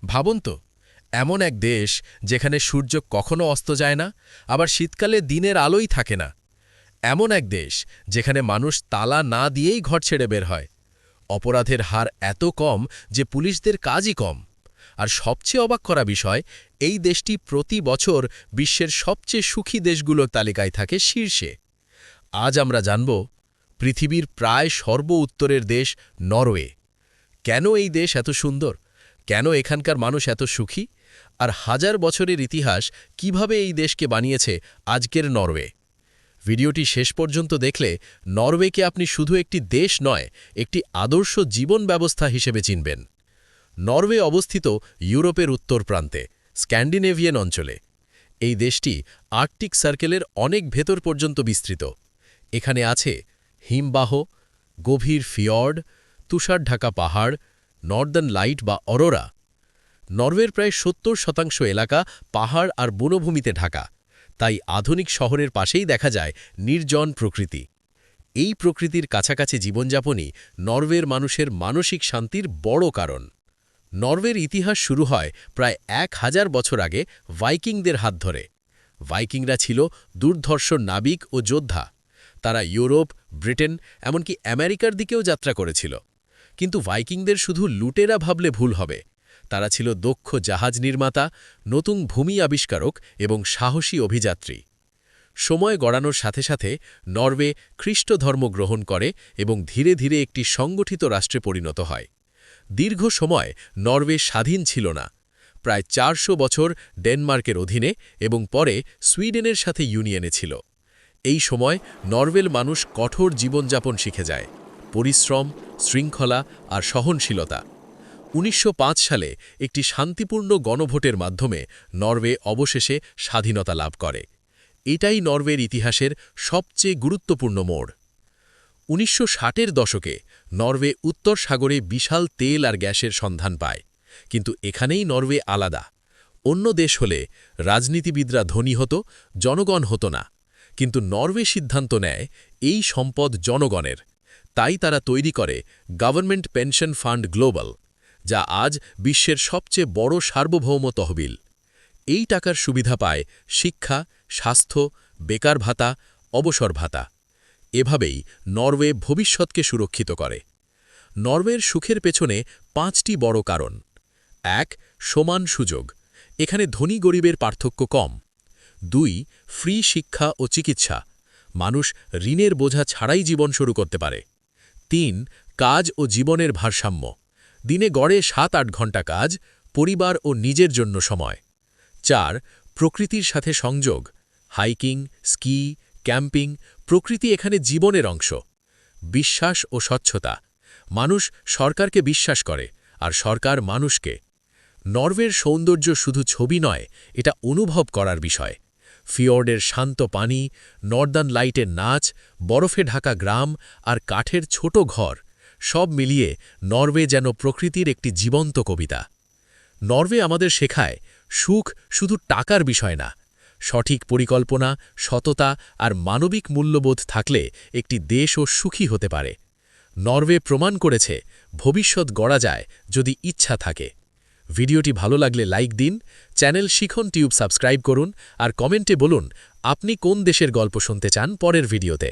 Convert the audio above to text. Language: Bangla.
ভাবুন তো, এমন এক দেশ যেখানে সূর্য কখনো অস্ত যায় না, আবার শীতকালে দিনের আলোই থাকে না। এমন এক দেশ যেখানে মানুষ তালা না দিয়েই ঘর ছেড়ে বের হয়। অপরাধের হার এত কম যে পুলিশদের কাজই কম। আর সবচেয়ে অবাক করা বিষয়, এই দেশটি প্রতি বছর বিশ্বের সবচেয়ে সুখী দেশগুলোর তালিকায় থাকে শীর্ষে। আজ আমরা জানব পৃথিবীর প্রায় সর্ব উত্তরের দেশ নরওয়ে। কেন এই দেশ এত সুন্দর, কেন এখানকার মানুষ এত সুখী, আর হাজার বছরের ইতিহাস কিভাবে এই দেশকে বানিয়েছে আজকের নরওয়ে। ভিডিওটি শেষ পর্যন্ত দেখলে নরওয়েকে আপনি শুধু একটি দেশ নয়, একটি আদর্শ জীবন ব্যবস্থা হিসেবে চিনবেন। নরওয়ে অবস্থিত ইউরোপের উত্তর প্রান্তে, স্ক্যান্ডিনেভিয়ান অঞ্চলে। এই দেশটি আর্কটিক সার্কেলের অনেক ভেতর পর্যন্ত বিস্তৃত। এখানে আছে হিমবাহ, গভীর ফিয়র্ড, তুষার ঢাকা পাহাড়, নর্দার্ন লাইট বা অরোরা। নরওয়ের প্রায় ৭০% এলাকা পাহাড় আর বনভূমিতে ঢাকা, তাই আধুনিক শহরের পাশেই দেখা যায় নির্জন প্রকৃতি। এই প্রকৃতির কাছাকাছি জীবনযাপনই নরওয়ের মানুষের মানসিক শান্তির বড় কারণ। নরওয়ের ইতিহাস শুরু হয় প্রায় ১,০০০ বছর আগে ভাইকিংদের হাত ধরে। ভাইকিংরা ছিল দুর্ধর্ষ নাবিক ও যোদ্ধা। তারা ইউরোপ, ব্রিটেন, এমনকি আমেরিকার দিকেও যাত্রা করেছিল। কিন্তু ভাইকিংদের শুধু লুটেরা ভাবলে ভুল হবে। তারা ছিল দক্ষ জাহাজ নির্মাতা, নতুন ভূমি আবিষ্কারক এবং সাহসী অভিযাত্রী। সময় গড়ানোর সাথে সাথে নরওয়ে খ্রিস্ট ধর্ম গ্রহণ করে এবং ধীরে ধীরে একটি সংগঠিত রাষ্ট্রে পরিণত হয়। দীর্ঘ সময় নরওয়ে স্বাধীন ছিল না। প্রায় ৪০০ বছর ডেনমার্কের অধীনে এবং পরে সুইডেনের সাথে ইউনিয়নে ছিল। এই সময় নরওয়ের মানুষ কঠোর জীবনযাপন শিখে যায়, পরিশ্রম, শৃঙ্খলা আর সহনশীলতা। ১৯০৫ সালে একটি শান্তিপূর্ণ গণভোটের মাধ্যমে নরওয়ে অবশেষে স্বাধীনতা লাভ করে। এটাই নরওয়ের ইতিহাসের সবচেয়ে গুরুত্বপূর্ণ মোড়। ১৯৬০-এর দশকে নরওয়ে উত্তর সাগরে বিশাল তেল আর গ্যাসের সন্ধান পায়। কিন্তু এখানেই নরওয়ে আলাদা। অন্য দেশ হলে রাজনীতিবিদরা ধনী হতো, জনগণ হতো না। কিন্তু নরওয়ে সিদ্ধান্ত নেয় এই সম্পদ জনগণের। তাই তারা তৈরি করে গভর্নমেন্ট পেনশন ফান্ড গ্লোবাল, যা আজ বিশ্বের সবচেয়ে বড় সার্বভৌম তহবিল। এই টাকার সুবিধা পায় শিক্ষা, স্বাস্থ্য, বেকার ভাতা, অবসর ভাতা। এভাবেই নরওয়ে ভবিষ্যৎকে সুরক্ষিত করে। নরওয়ের সুখের পেছনে ৫টি বড় কারণ। ১. সমান সুযোগ। এখানে ধনী গরিবের পার্থক্য কম। ২. ফ্রি শিক্ষা ও চিকিৎসা। মানুষ ঋণের বোঝা ছাড়াই জীবন শুরু করতে পারে। ৩. কাজ ও জীবনের ভারসাম্য। দিনে গড়ে ৭-৮ ঘণ্টা কাজ, পরিবার ও নিজের জন্য সময়। ৪. প্রকৃতির সাথে সংযোগ। হাইকিং, স্কি, ক্যাম্পিং, প্রকৃতি এখানে জীবনের অংশ। বিশ্বাস ও স্বচ্ছতা। মানুষ সরকারকে বিশ্বাস করে, আর সরকার মানুষকে। নরওয়ের সৌন্দর্য শুধু ছবি নয়, এটা অনুভব করার বিষয়। ফিয়র্ডের শান্ত পানি, নর্দার্ন লাইটের নাচ, বরফে ঢাকা গ্রাম আর কাঠের ছোট ঘর, সব মিলিয়ে নরওয়ে যেন প্রকৃতির একটি জীবন্ত কবিতা। নরওয়ে আমাদের শেখায় সুখ শুধু টাকার বিষয় না। সঠিক পরিকল্পনা, সততা আর মানবিক মূল্যবোধ থাকলে একটি দেশও সুখী হতে পারে। নরওয়ে প্রমাণ করেছে ভবিষ্যৎ গড়া যায় যদি ইচ্ছা থাকে। ভিডিওটি ভালো লাগলে লাইক দিন, চ্যানেল শিখন টিউব সাবস্ক্রাইব করুন আর কমেন্টে বলুন আপনি কোন দেশের গল্প শুনতে চান পরের ভিডিওতে।